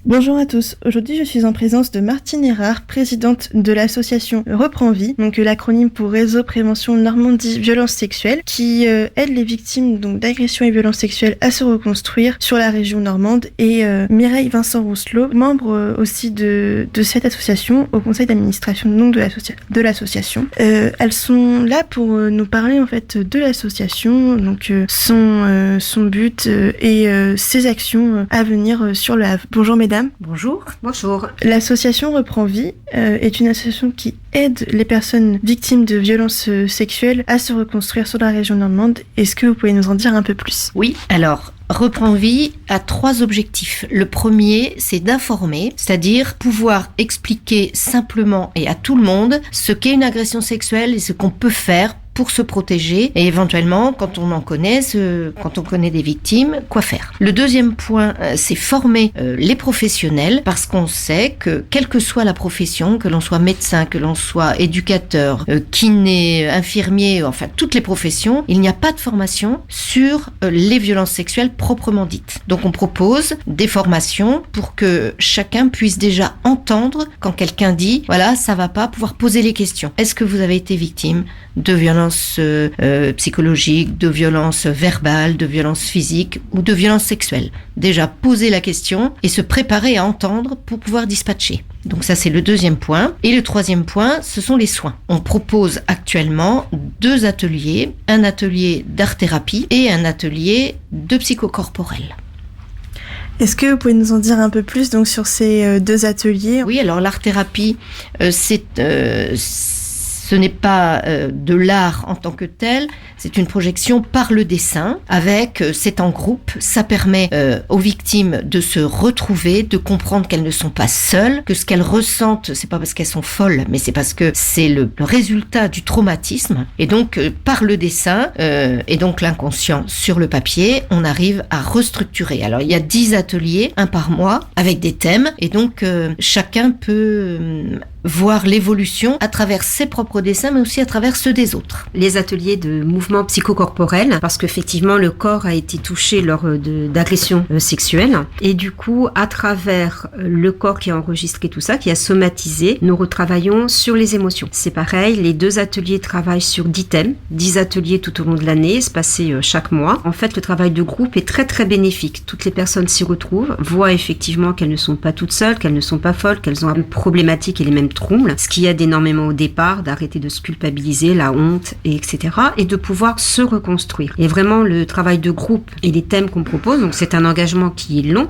Bonjour à tous, aujourd'hui je suis en présence de Martine Erard, présidente de l'association Reprends Vie, donc l'acronyme pour Réseau Prévention Normandie Violences Sexuelles, qui aide les victimes donc d'agressions et violences sexuelles à se reconstruire sur la région normande, et Mireille Vincent Rousselot, membre aussi de cette association au conseil d'administration donc de l'association. Elles sont là pour nous parler en fait de l'association, donc son but et ses actions à venir sur le Havre. Bonjour mesdames. Bonjour. Bonjour. L'association Reprends Vie est une association qui aide les personnes victimes de violences sexuelles à se reconstruire sur la région normande. Est-ce que vous pouvez nous en dire un peu plus ? Oui, alors Reprends Vie a 3 objectifs. Le premier, c'est d'informer, c'est-à-dire pouvoir expliquer simplement et à tout le monde ce qu'est une agression sexuelle et ce qu'on peut faire pour se protéger et éventuellement, quand on connaît des victimes, quoi faire. Le deuxième point, c'est former les professionnels, parce qu'on sait que quelle que soit la profession, que l'on soit médecin, que l'on soit éducateur, kiné, infirmier, enfin toutes les professions, il n'y a pas de formation sur les violences sexuelles proprement dites. Donc on propose des formations pour que chacun puisse déjà entendre quand quelqu'un dit « voilà, ça va pas », pouvoir poser les questions. Est-ce que vous avez été victime de violences psychologiques, de violences verbales, de violences physiques ou de violences sexuelles? Déjà poser la question et se préparer à entendre pour pouvoir dispatcher. Donc ça, c'est le deuxième point. Et le troisième point, ce sont les soins. On propose actuellement 2 ateliers, un atelier d'art-thérapie et un atelier de psychocorporel. Est-ce que vous pouvez nous en dire un peu plus donc sur ces 2 ateliers ? Oui, alors l'art-thérapie, ce n'est pas de l'art en tant que tel, c'est une projection par le dessin, c'est en groupe, ça permet aux victimes de se retrouver, de comprendre qu'elles ne sont pas seules, que ce qu'elles ressentent, c'est pas parce qu'elles sont folles, mais c'est parce que c'est le résultat du traumatisme, et donc par le dessin, et donc l'inconscient sur le papier, on arrive à restructurer. Alors il y a 10 ateliers, un par mois, avec des thèmes, et donc chacun peut voir l'évolution à travers ses propres dessins, mais aussi à travers ceux des autres. Les ateliers de mouvement psychocorporel, parce qu'effectivement le corps a été touché lors d'agressions sexuelles, et du coup à travers le corps qui a enregistré tout ça, qui a somatisé, nous retravaillons sur les émotions. C'est pareil, les 2 ateliers travaillent sur 10 thèmes, 10 ateliers tout au long de l'année, espacés chaque mois. En fait, le travail de groupe est très très bénéfique. Toutes les personnes s'y retrouvent, voient effectivement qu'elles ne sont pas toutes seules, qu'elles ne sont pas folles, qu'elles ont une problématique et les mêmes troubles, ce qui aide énormément au départ, d'arrêter de se culpabiliser, la honte, etc. et de pouvoir se reconstruire. Et vraiment, le travail de groupe et les thèmes qu'on propose, donc c'est un engagement qui est long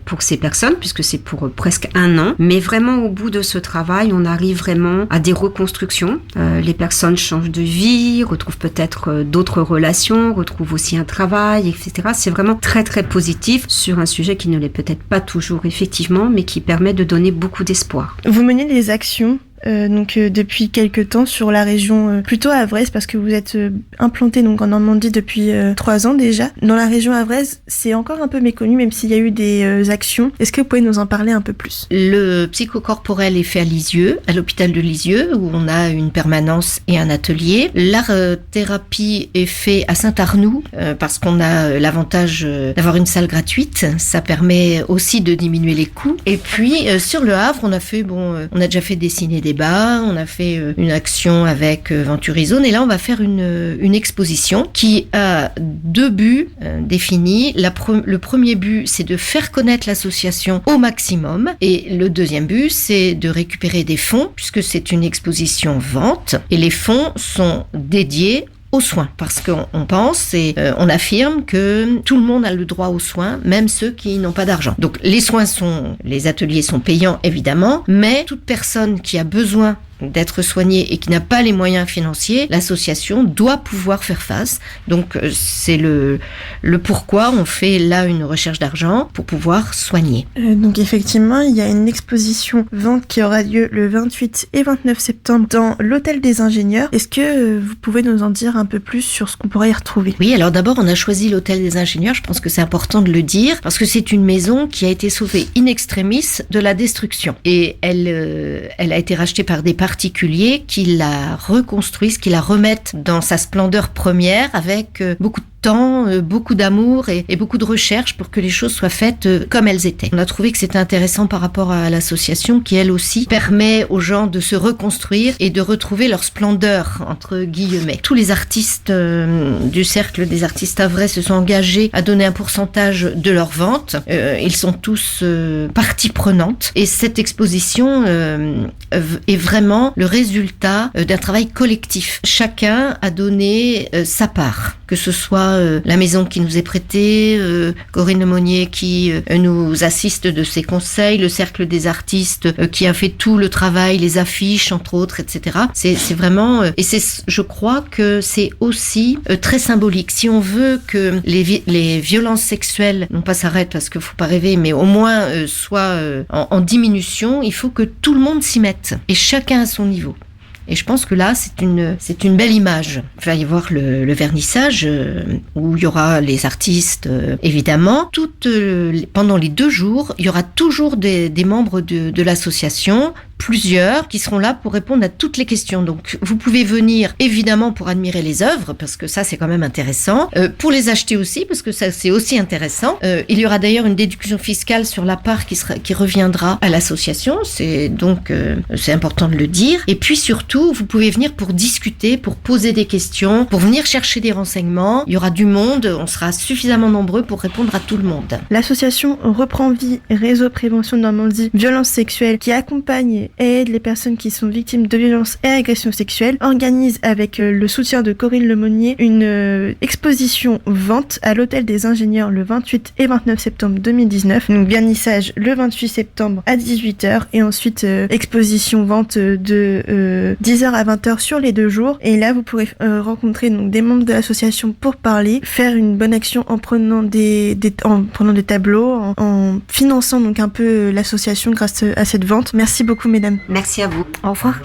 pour ces personnes, puisque c'est pour presque 1 an, mais vraiment au bout de ce travail, on arrive vraiment à des reconstructions. Les personnes changent de vie, retrouvent peut-être d'autres relations, retrouvent aussi un travail, etc. C'est vraiment très très positif sur un sujet qui ne l'est peut-être pas toujours effectivement, mais qui permet de donner beaucoup d'espoir. Vous menez des actions depuis quelques temps sur la région plutôt havraise, parce que vous êtes implanté donc en Normandie depuis 3 ans déjà. Dans la région havraise, c'est encore un peu méconnu, même s'il y a eu des actions. Est-ce que vous pouvez nous en parler un peu plus ? Le psychocorporel est fait à Lisieux, à l'hôpital de Lisieux, où on a une permanence et un atelier. L'art-thérapie est fait à Saint-Arnoux, parce qu'on a l'avantage d'avoir une salle gratuite. Ça permet aussi de diminuer les coûts. Et puis, sur le Havre, on a déjà fait dessiner des bas, on a fait une action avec Venturizone, et là on va faire une exposition qui a 2 buts définis. Le premier but, c'est de faire connaître l'association au maximum, et le deuxième but, c'est de récupérer des fonds, puisque c'est une exposition vente, et les fonds sont dédiés aux soins, parce qu'on pense et on affirme que tout le monde a le droit aux soins, même ceux qui n'ont pas d'argent. Donc les ateliers sont payants évidemment, mais toute personne qui a besoin d'être soigné et qui n'a pas les moyens financiers, l'association doit pouvoir faire face. Donc c'est le pourquoi on fait là une recherche d'argent pour pouvoir soigner. Donc effectivement, il y a une exposition vente qui aura lieu le 28 et 29 septembre dans l'Hôtel des Ingénieurs. Est-ce que vous pouvez nous en dire un peu plus sur ce qu'on pourrait y retrouver ? Oui, alors d'abord on a choisi l'Hôtel des Ingénieurs, je pense que c'est important de le dire, parce que c'est une maison qui a été sauvée in extremis de la destruction. Et elle a été rachetée par des particuliers qui la reconstruisent, qui la remettent dans sa splendeur première avec beaucoup de temps, beaucoup d'amour et beaucoup de recherche pour que les choses soient faites comme elles étaient. On a trouvé que c'était intéressant par rapport à l'association qui, elle aussi, permet aux gens de se reconstruire et de retrouver leur splendeur, entre guillemets. Tous les artistes du Cercle des artistes havrais se sont engagés à donner un pourcentage de leurs ventes. Ils sont tous partie prenante. Et cette exposition est vraiment le résultat d'un travail collectif. Chacun a donné sa part, que ce soit la maison qui nous est prêtée, Corinne Lemonnier qui nous assiste de ses conseils, le Cercle des artistes qui a fait tout le travail, les affiches entre autres, etc. C'est vraiment et je crois que c'est aussi très symbolique. Si on veut que les violences sexuelles non pas s'arrêtent parce qu'il faut pas rêver, mais au moins soient en diminution, il faut que tout le monde s'y mette et chacun à son niveau. Et je pense que là, c'est une belle image. Il va y avoir le vernissage où il y aura les artistes, évidemment. Pendant les 2 jours, il y aura toujours des membres de l'association, plusieurs, qui seront là pour répondre à toutes les questions. Donc, vous pouvez venir, évidemment, pour admirer les œuvres, parce que ça, c'est quand même intéressant. Pour les acheter aussi, parce que ça, c'est aussi intéressant. Il y aura d'ailleurs une déduction fiscale sur la part qui reviendra à l'association. C'est important de le dire. Et puis, surtout, vous pouvez venir pour discuter, pour poser des questions, pour venir chercher des renseignements. Il y aura du monde. On sera suffisamment nombreux pour répondre à tout le monde. L'association Reprend Vie, réseau prévention Normandie, violences sexuelles, qui accompagne et aide les personnes qui sont victimes de violences et agressions sexuelles, organise avec le soutien de Corinne Lemonnier une exposition vente à l'Hôtel des Ingénieurs le 28 et 29 septembre 2019. Donc vernissage le 28 septembre à 18h et ensuite exposition vente de 10h à 20h sur les 2 jours. Et là, vous pourrez rencontrer donc des membres de l'association pour parler, faire une bonne action en prenant des tableaux, en finançant donc un peu l'association grâce à cette vente. Merci beaucoup, mesdames. Merci à vous. Au revoir.